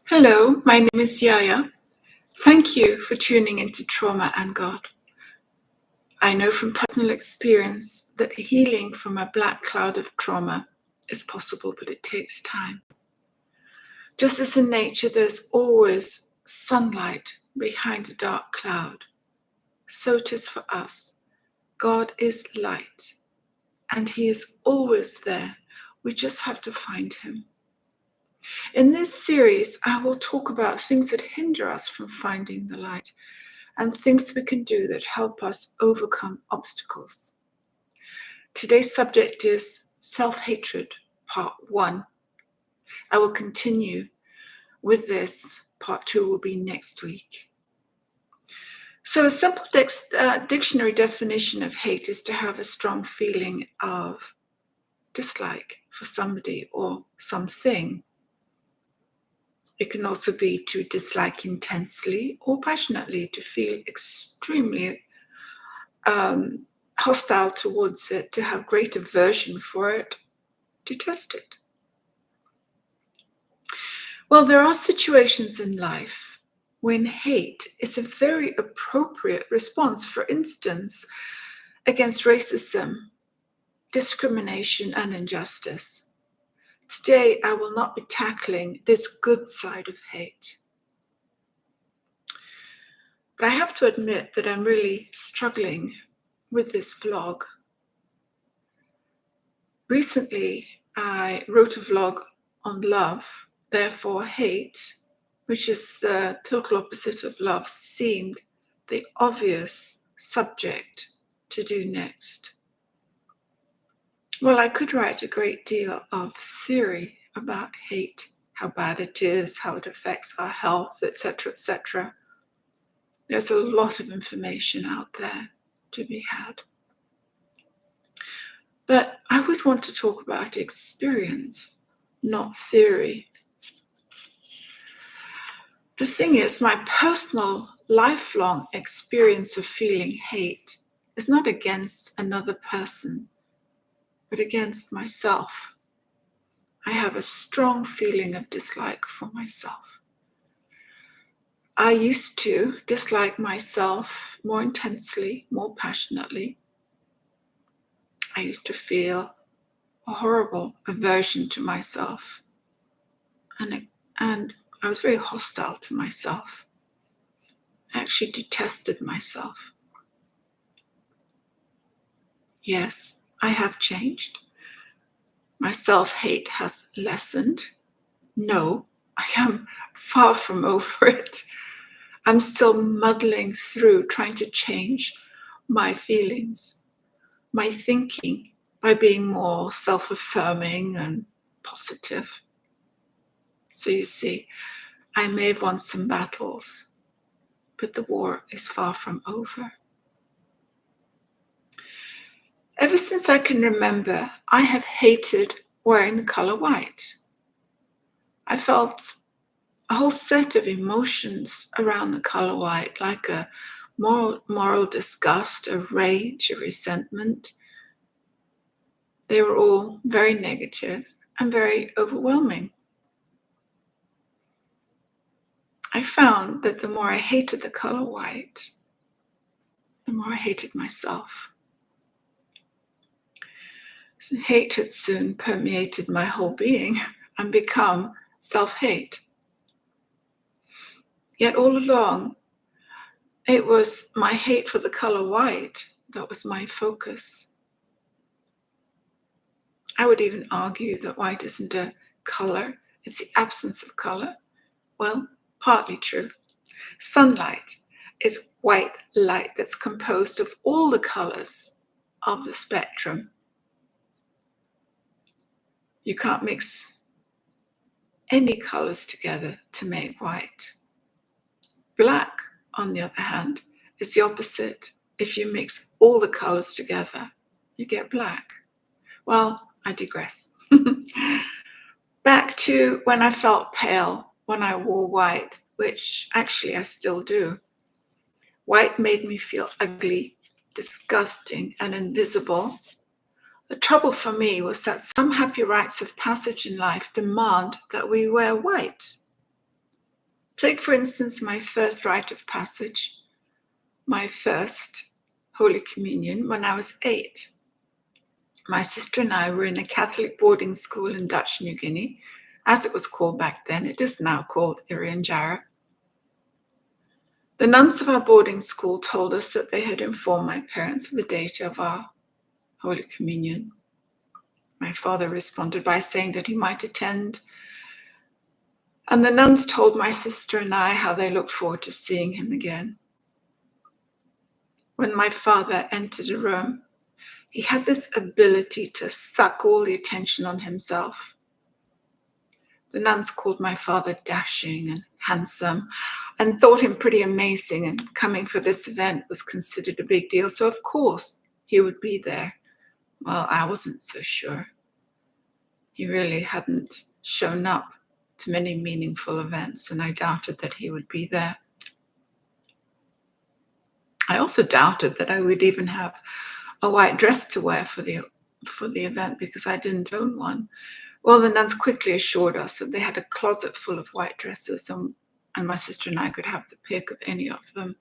Hello, my name is Yaya. Thank you for tuning into Trauma and God. I know from personal experience that healing from a black cloud of trauma is possible, but it takes time. Just as in nature, there's always sunlight behind a dark cloud, so it is for us. God is light, and He is always there. We just have to find Him. In this series, I will talk about things that hinder us from finding the light and things we can do that help us overcome obstacles. Today's subject is self-hatred, part 1. I will continue with this. Part 2 will be next week. So a simple dictionary definition of hate is to have a strong feeling of dislike for somebody or something. It can also be to dislike intensely or passionately, to feel extremely hostile towards it, to have great aversion for it, detest it. Well, there are situations in life when hate is a very appropriate response, for instance, against racism, discrimination, and injustice. Today, I will not be tackling this good side of hate. But I have to admit that I'm really struggling with this vlog. Recently, I wrote a vlog on love, therefore hate, which is the total opposite of love, seemed the obvious subject to do next. Well, I could write a great deal of theory about hate, how bad it is, how it affects our health, etc., etc. There's a lot of information out there to be had. But I always want to talk about experience, not theory. The thing is, my personal lifelong experience of feeling hate is not against another person, but against myself. I have a strong feeling of dislike for myself. I used to dislike myself more intensely, more passionately. I used to feel a horrible aversion to myself, and I was very hostile to myself. I actually detested myself. Yes, I have changed. My self-hate has lessened. No, I am far from over it. I'm still muddling through trying to change my feelings, my thinking, by being more self-affirming and positive. So you see, I may have won some battles, but the war is far from over. Ever since I can remember, I have hated wearing the color white. I felt a whole set of emotions around the color white, like a moral disgust, a rage, a resentment. They were all very negative and very overwhelming. I found that the more I hated the color white, the more I hated myself. Hate had soon permeated my whole being and become self-hate. Yet all along, it was my hate for the color white that was my focus. I would even argue that white isn't a color, it's the absence of color. Well, partly true. Sunlight is white light that's composed of all the colors of the spectrum. You can't mix any colors together to make white. Black, on the other hand, is the opposite. If you mix all the colors together, you get black. Well, I digress. Back to when I felt pale, when I wore white, which actually I still do. White made me feel ugly, disgusting, and invisible. The trouble for me was that some happy rites of passage in life demand that we wear white. Take, for instance, my first rite of passage, my first Holy Communion when I was 8. My sister and I were in a Catholic boarding school in Dutch New Guinea, as it was called back then. It is now called Irian Jaya. The nuns of our boarding school told us that they had informed my parents of the date of our Holy Communion. My father responded by saying that he might attend, and the nuns told my sister and I how they looked forward to seeing him again. When my father entered a room, he had this ability to suck all the attention on himself. The nuns called my father dashing and handsome and thought him pretty amazing, and coming for this event was considered a big deal, so of course he would be there. Well, I wasn't so sure. He really hadn't shown up to many meaningful events, and I doubted that he would be there. I also doubted that I would even have a white dress to wear for the event, because I didn't own one. Well, the nuns quickly assured us that they had a closet full of white dresses, and my sister and I could have the pick of any of them.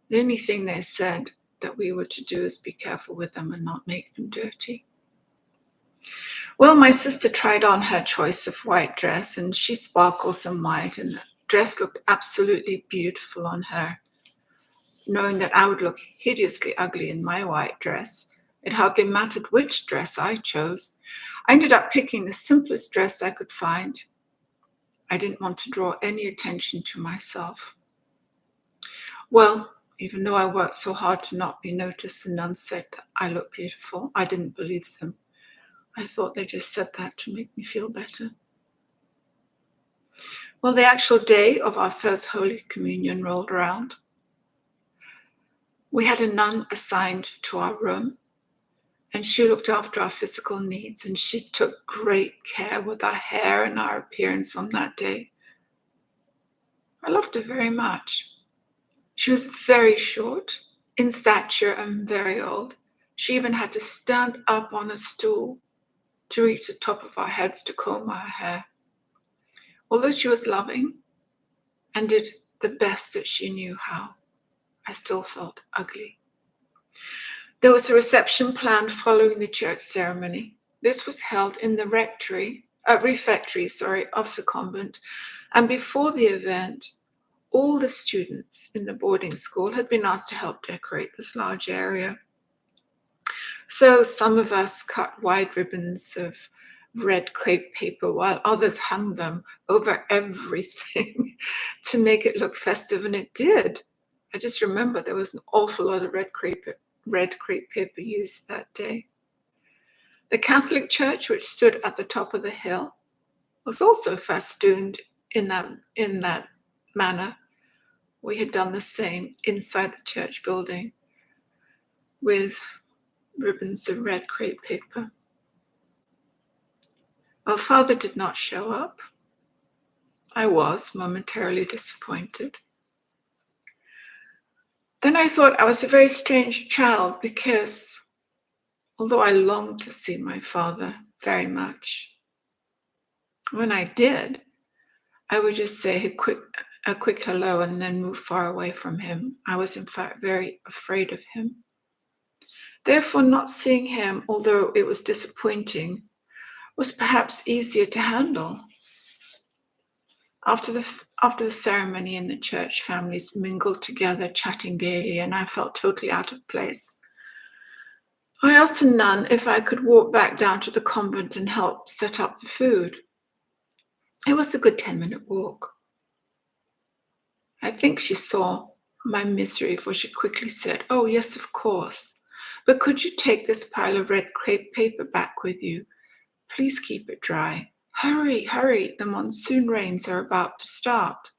The only thing they said that we were to do is be careful with them and not make them dirty. Well, my sister tried on her choice of white dress, and she sparkles in white, and the dress looked absolutely beautiful on her. Knowing that I would look hideously ugly in my white dress, it hardly mattered which dress I chose. I ended up picking the simplest dress I could find. I didn't want to draw any attention to myself. Well, even though I worked so hard to not be noticed, the nuns said that I looked beautiful. I didn't believe them. I thought they just said that to make me feel better. Well, the actual day of our first Holy Communion rolled around. We had a nun assigned to our room, and she looked after our physical needs, and she took great care with our hair and our appearance on that day. I loved her very much. She was very short in stature and very old. She even had to stand up on a stool to reach the top of our heads to comb our hair. Although she was loving and did the best that she knew how, I still felt ugly. There was a reception planned following the church ceremony. This was held in the refectory of the convent, and before the event, all the students in the boarding school had been asked to help decorate this large area. So some of us cut wide ribbons of red crepe paper, while others hung them over everything to make it look festive, and it did. I just remember there was an awful lot of red crepe paper used that day. The Catholic church, which stood at the top of the hill, was also festooned in that manner. We had done the same inside the church building with ribbons of red crepe paper. Well, Father did not show up. I was momentarily disappointed. Then I thought I was a very strange child, because although I longed to see my father very much, when I did, I would just say a quick hello and then move far away from him. I was in fact very afraid of him. Therefore, not seeing him, although it was disappointing, was perhaps easier to handle. After the ceremony in the church, families mingled together, chatting gaily, and I felt totally out of place. I asked a nun if I could walk back down to the convent and help set up the food. It was a good 10-minute walk. I think she saw my misery, for she quickly said, "Oh, yes, of course. But could you take this pile of red crepe paper back with you? Please keep it dry. Hurry, hurry, the monsoon rains are about to start."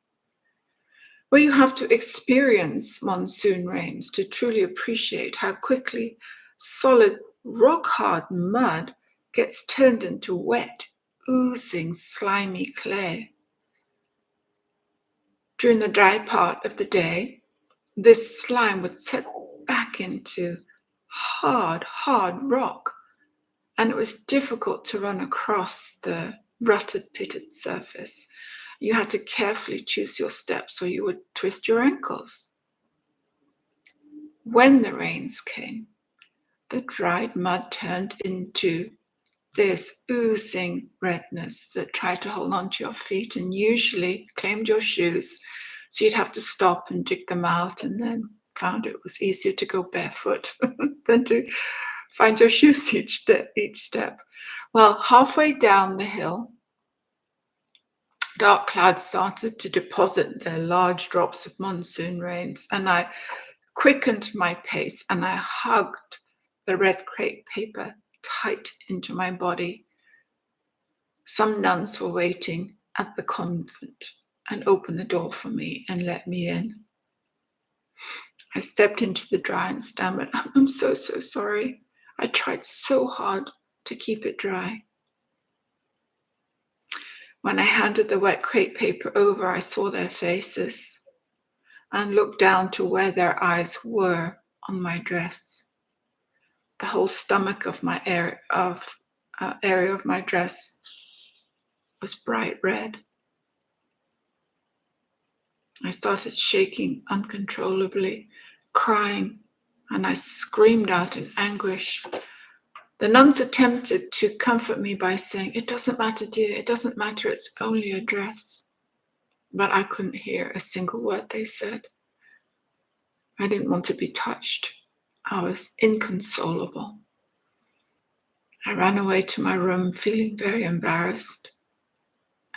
Well, you have to experience monsoon rains to truly appreciate how quickly solid, rock-hard mud gets turned into wet, oozing, slimy clay. During the dry part of the day, this slime would set back into hard rock, and it was difficult to run across the rutted, pitted surface. You had to carefully choose your steps or you would twist your ankles. When the rains came, the dried mud turned into this oozing redness that tried to hold onto your feet and usually claimed your shoes. So you'd have to stop and dig them out, and then found it was easier to go barefoot than to find your shoes each step. Well, halfway down the hill, dark clouds started to deposit their large drops of monsoon rains, and I quickened my pace and I hugged the red crepe paper tight into my body. Some nuns were waiting at the convent and opened the door for me and let me in. I stepped into the dry and stammered, "I'm so sorry. I tried so hard to keep it dry." When I handed the wet crepe paper over, I saw their faces and looked down to where their eyes were on my dress. The whole stomach of my area of my dress was bright red. I started shaking uncontrollably, crying, and I screamed out in anguish. The nuns attempted to comfort me by saying, "It doesn't matter, dear, it doesn't matter, it's only a dress." But I couldn't hear a single word they said. I didn't want to be touched. I was inconsolable. I ran away to my room feeling very embarrassed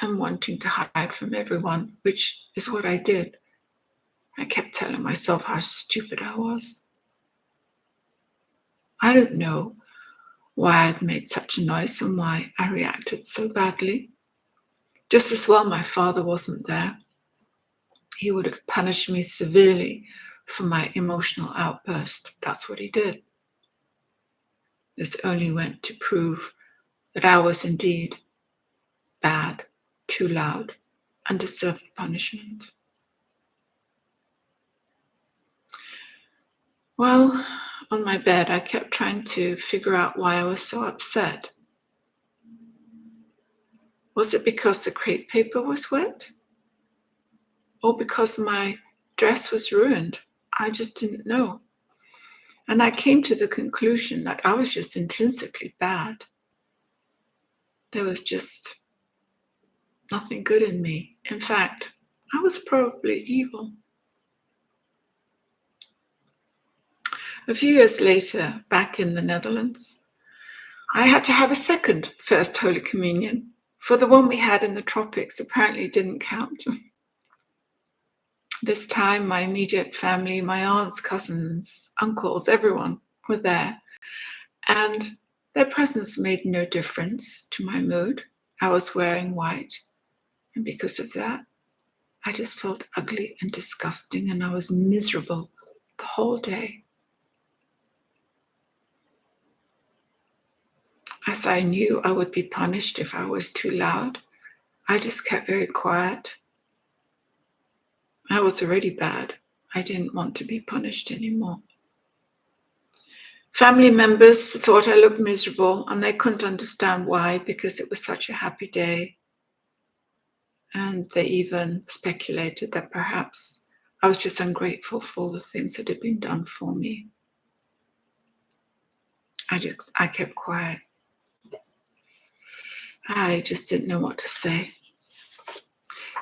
and wanting to hide from everyone, which is what I did. I kept telling myself how stupid I was. I don't know why I'd made such a noise and why I reacted so badly. Just as well my father wasn't there. He would have punished me severely for my emotional outburst. That's what he did. This only went to prove that I was indeed bad, too loud, and deserved the punishment. Well, on my bed, I kept trying to figure out why I was so upset. Was it because the crepe paper was wet? Or because my dress was ruined? I just didn't know. And I came to the conclusion that I was just intrinsically bad. There was just nothing good in me. In fact, I was probably evil. A few years later, back in the Netherlands, I had to have a second First Holy Communion, for the one we had in the tropics apparently didn't count. This time, my immediate family, my aunts, cousins, uncles, everyone were there. And their presence made no difference to my mood. I was wearing white. And because of that, I just felt ugly and disgusting, and I was miserable the whole day. As I knew I would be punished if I was too loud, I just kept very quiet. I was already bad. I didn't want to be punished anymore. Family members thought I looked miserable, and they couldn't understand why, because it was such a happy day. And they even speculated that perhaps I was just ungrateful for all the things that had been done for me. I kept quiet. I just didn't know what to say.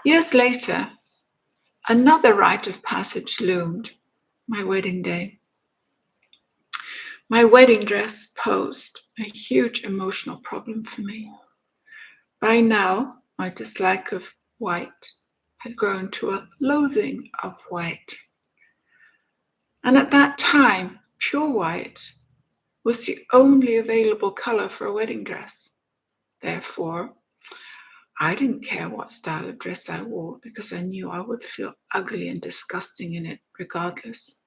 Years later, another rite of passage loomed, my wedding day. My wedding dress posed a huge emotional problem for me. By now, my dislike of white had grown to a loathing of white. And at that time, pure white was the only available color for a wedding dress. Therefore, I didn't care what style of dress I wore because I knew I would feel ugly and disgusting in it regardless.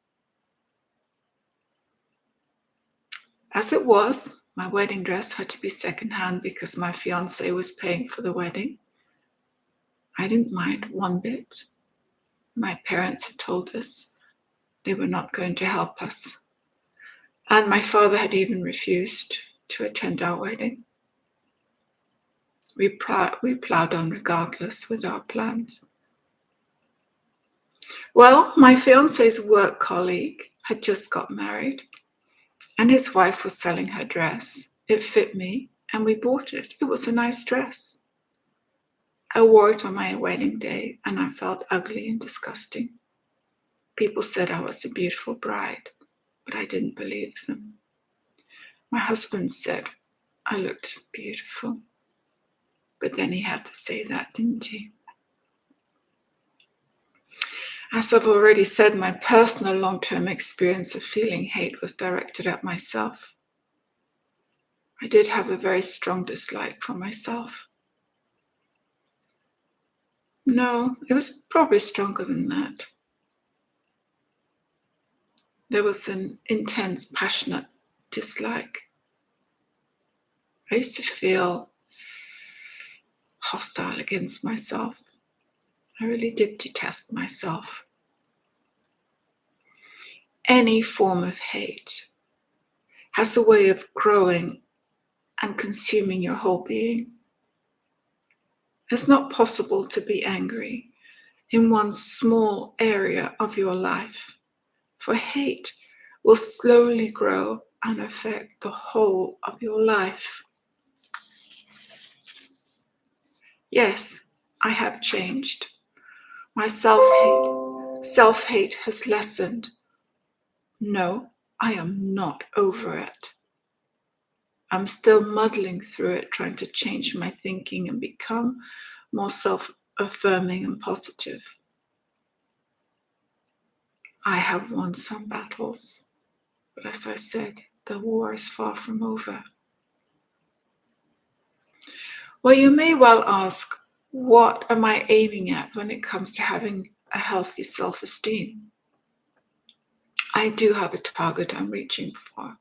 As it was, my wedding dress had to be secondhand because my fiancé was paying for the wedding. I didn't mind one bit. My parents had told us they were not going to help us. And my father had even refused to attend our wedding. We plowed on regardless with our plans. Well, my fiance's work colleague had just got married, and his wife was selling her dress. It fit me, and we bought it. It was a nice dress. I wore it on my wedding day, and I felt ugly and disgusting. People said I was a beautiful bride, but I didn't believe them. My husband said I looked beautiful, but then he had to say that, didn't he? As I've already said, my personal long-term experience of feeling hate was directed at myself. I did have a very strong dislike for myself. No, it was probably stronger than that. There was an intense, passionate dislike. I used to feel hostile against myself. I really did detest myself. Any form of hate has a way of growing and consuming your whole being. It's not possible to be angry in one small area of your life, for hate will slowly grow and affect the whole of your life. Yes, I have changed. My self-hate has lessened. No, I am not over it. I'm still muddling through it, trying to change my thinking and become more self-affirming and positive. I have won some battles, but as I said, the war is far from over. Well, you may well ask, what am I aiming at when it comes to having a healthy self-esteem? I do have a target I'm reaching for.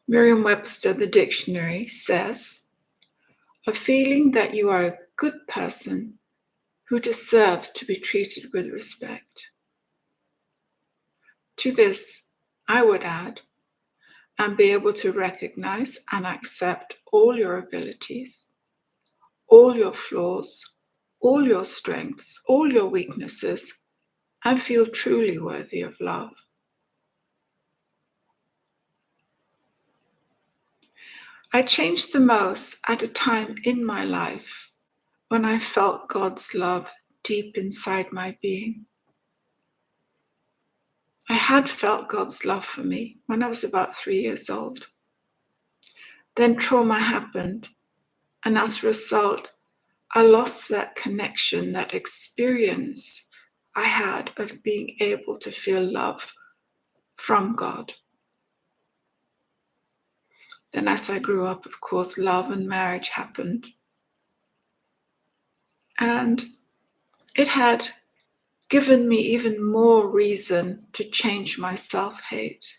Merriam-Webster, the dictionary, says, a feeling that you are a good person who deserves to be treated with respect. To this, I would add, and be able to recognize and accept all your abilities, all your flaws, all your strengths, all your weaknesses, and feel truly worthy of love. I changed the most at a time in my life when I felt God's love deep inside my being. I had felt God's love for me when I was about 3 years old. Then trauma happened, and as a result, I lost that connection, that experience I had of being able to feel love from God. Then as I grew up, of course, love and marriage happened. And it had given me even more reason to change my self-hate.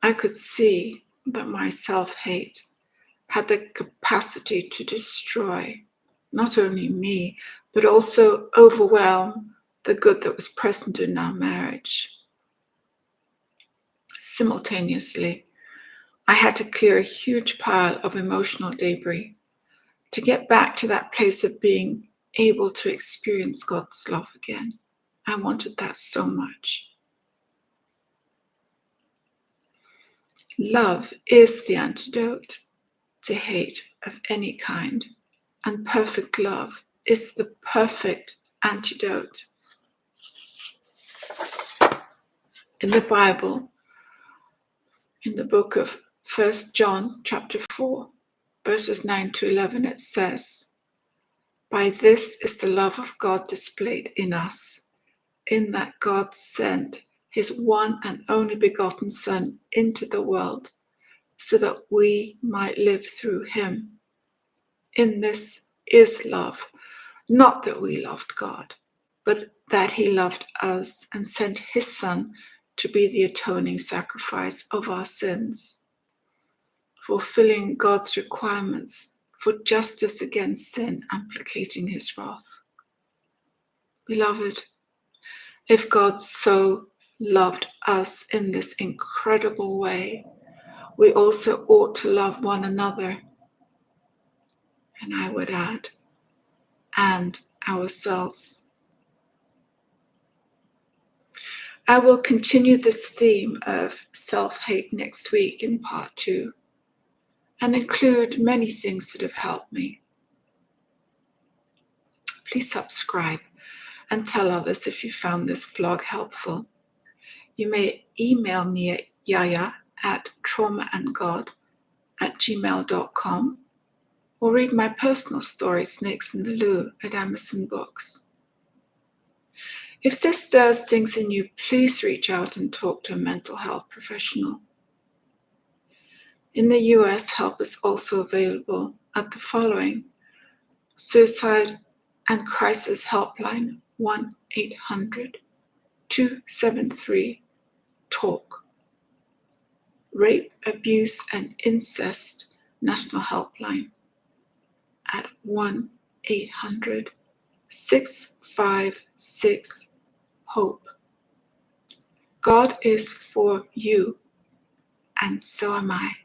I could see that my self-hate had the capacity to destroy not only me, but also overwhelm the good that was present in our marriage. Simultaneously, I had to clear a huge pile of emotional debris to get back to that place of being able to experience God's love again. I wanted that so much. Love is the antidote to hate of any kind, and perfect love is the perfect antidote. In the Bible, in the book of 1 John chapter 4, verses 9 to 11, it says, by this is the love of God displayed in us, in that God sent his one and only begotten Son into the world, so that we might live through him. In this is love, not that we loved God, but that he loved us and sent his Son to be the atoning sacrifice of our sins, fulfilling God's requirements for justice against sin and placating his wrath. Beloved, if God so loved us in this incredible way, We also ought to love one another. And I would add, and ourselves. I will continue this theme of self-hate next week in part 2 and include many things that have helped me. Please subscribe and tell others if you found this vlog helpful. You may email me at yaya@traumaandgod@gmail.com or read my personal story, Snakes in the Loo, at Amazon Books. If this stirs things in you, please reach out and talk to a mental health professional. In the US, help is also available at the following: Suicide and Crisis Helpline 1-800-273-TALK. Rape, Abuse and Incest National Helpline at 1-800-656-HOPE. God is for you, and so am I.